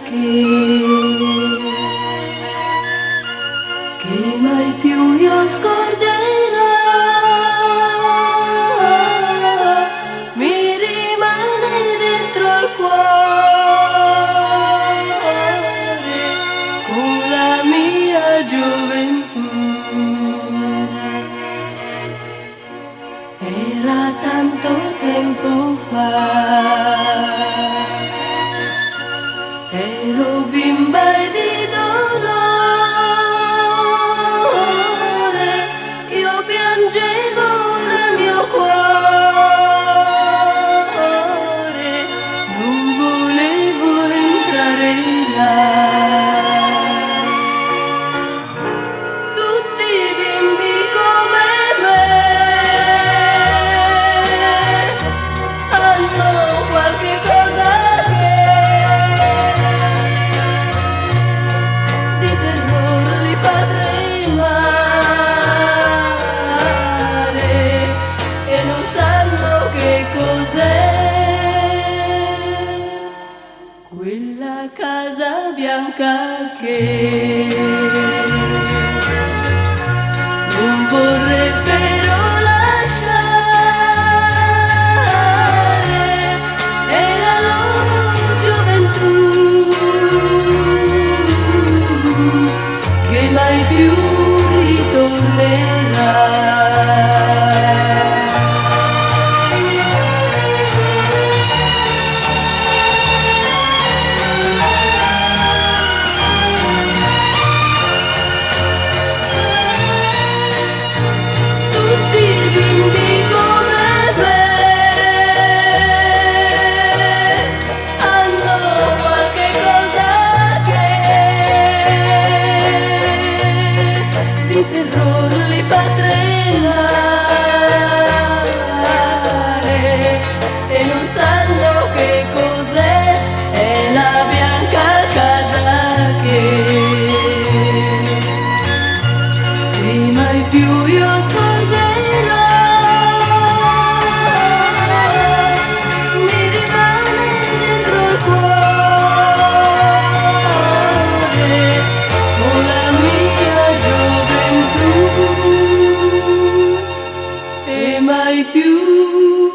che mai più io scorderò, mi rimane dentro il cuore con la mia gioventù. Era tanto tempo fa, ero bimba di dolore, io piangevo nel mio cuore, non volevo entrare là. Tutti i bimbi come me hanno qualche cosa quella casa bianca che non vorrebbero lasciare, è la loro gioventù che mai più ritornerà. Di terrore li fa tremare e non sanno che cos'è, è la bianca casa che mai più io scorderò, mi rimane dentro il cuore con la mia gioventù. E mai più